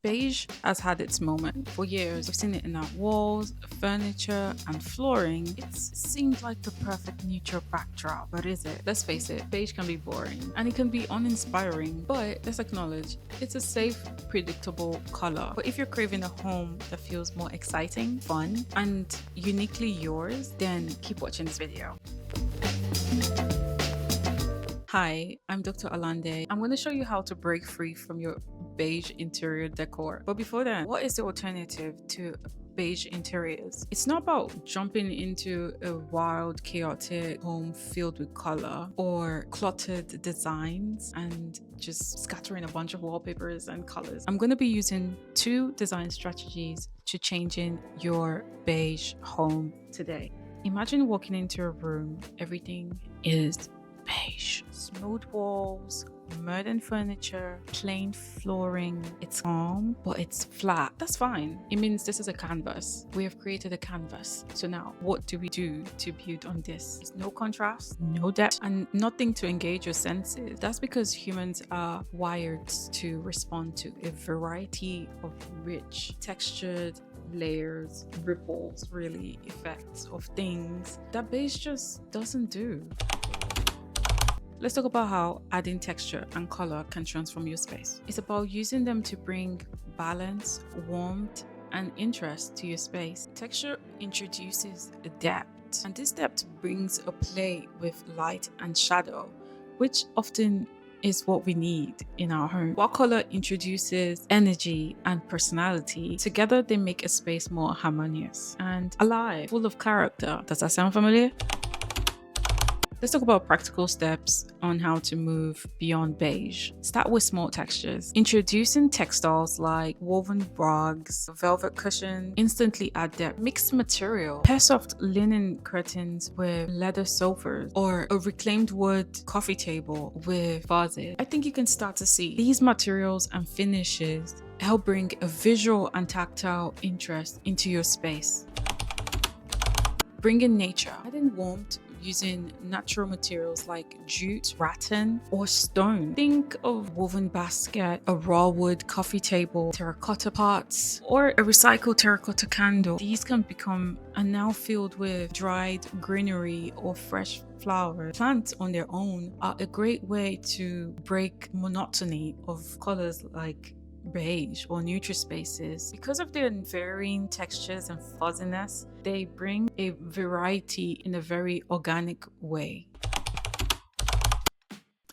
Beige has had its moment. For years, we've seen it in our walls, furniture, and flooring. It seemed like the perfect neutral backdrop, but is it? Let's face it, beige can be boring and it can be uninspiring, but let's acknowledge it's a safe, predictable color. But if you're craving a home that feels more exciting, fun, and uniquely yours, then keep watching this video. Hi, I'm Dr. Olande. I'm going to show you how to break free from your beige interior decor. But before that, what is the alternative to beige interiors? It's not about jumping into a wild, chaotic home filled with color or cluttered designs and just scattering a bunch of wallpapers and colors. I'm going to be using 2 design strategies to changing your beige home today. Imagine walking into a room, everything is beige. Smooth walls, modern furniture, plain flooring. It's calm, but it's flat. That's fine. It means this is a canvas. We have created a canvas. So now, what do we do to build on this? There's no contrast, no depth, and nothing to engage your senses. That's because humans are wired to respond to a variety of rich, textured, layers, ripples, really, effects of things that beige just doesn't do. Let's talk about how adding texture and color can transform your space. It's about using them to bring balance, warmth, and interest to your space. Texture introduces a depth, and this depth brings a play with light and shadow, which often is what we need in our home. While color introduces energy and personality, together they make a space more harmonious and alive, full of character. Does that sound familiar? Let's talk about practical steps on how to move beyond beige. Start with small textures. Introducing textiles like woven rugs, velvet cushion instantly add depth. Mixed material. Pair soft linen curtains with leather sofas or a reclaimed wood coffee table with vases. I think you can start to see these materials and finishes help bring a visual and tactile interest into your space. Bring in nature. Adding warmth using natural materials like jute, rattan, or stone. Think of woven basket, a raw wood coffee table, terracotta pots, or a recycled terracotta candle. These can become and now filled with dried greenery or fresh flowers. Plants on their own are a great way to break monotony of colors like beige or neutral spaces. Because of their varying textures and fuzziness, they bring a variety in a very organic way.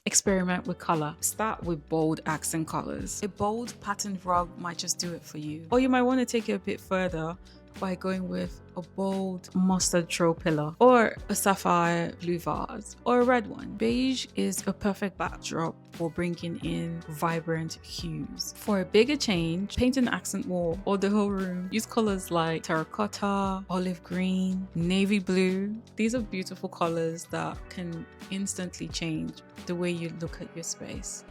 Experiment with color. Start with bold accent colors. A bold patterned rug might just do it for you. Or you might want to take it a bit further by going with a bold mustard throw pillar or a sapphire blue vase or a red one. Beige is a perfect backdrop for bringing in vibrant hues. For a bigger change, paint an accent wall or the whole room. Use colors like terracotta, olive green, navy blue. These are beautiful colors that can instantly change the way you look at your space.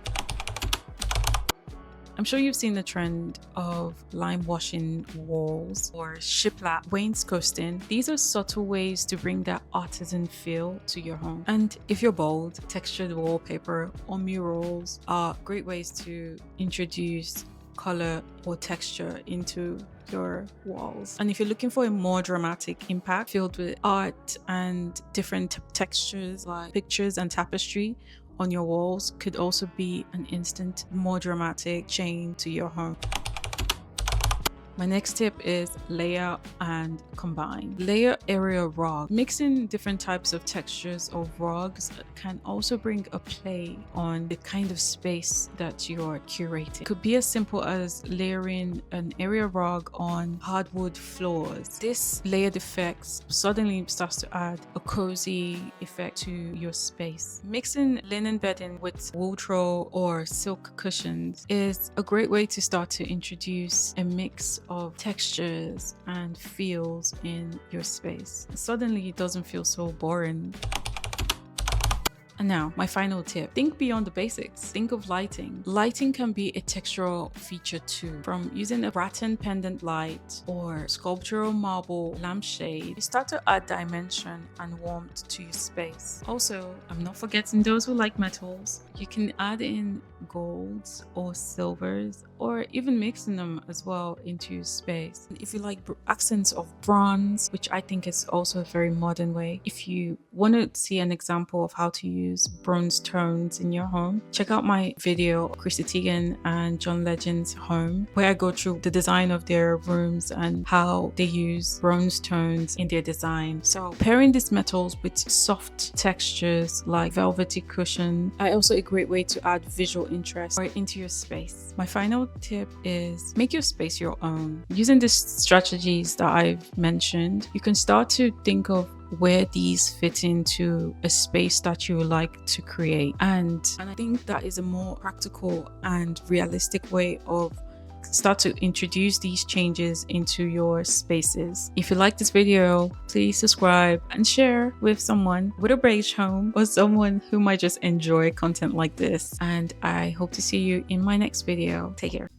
I'm sure you've seen the trend of lime washing walls or shiplap wainscoting. These are subtle ways to bring that artisan feel to your home. And if you're bold, textured wallpaper or murals are great ways to introduce color or texture into your walls. And if you're looking for a more dramatic impact filled with art and different textures like pictures and tapestry on your walls could also be an instant, more dramatic change to your home. My next tip is layer and combine. Layer area rug. Mixing different types of textures of rugs can also bring a play on the kind of space that you're curating. It could be as simple as layering an area rug on hardwood floors. This layered effect suddenly starts to add a cozy effect to your space. Mixing linen bedding with wool throw or silk cushions is a great way to start to introduce a mix of textures and feels in your space. Suddenly it doesn't feel so boring. And now, my final tip. Think beyond the basics. Think of lighting. Lighting can be a textural feature too. From using a rattan pendant light or sculptural marble lampshade, you start to add dimension and warmth to your space. Also, I'm not forgetting those who like metals. You can add in golds or silvers, or even mixing them as well into your space. If you like accents of bronze, which I think is also a very modern way, if you want to see an example of how to use bronze tones in your home, check out my video Chrissy Teigen and John Legend's home, where I go through the design of their rooms and how they use bronze tones in their design. So pairing these metals with soft textures like velvety cushion are also a great way to add visual interest into your space. My final tip is make your space your own. Using these strategies that I've mentioned, you can start to think of where these fit into a space that you would like to create. And I think that is a more practical and realistic way of start to introduce these changes into your spaces. If you like this video, please subscribe and share with someone with a beige home or someone who might just enjoy content like this. And I hope to see you in my next video. Take care.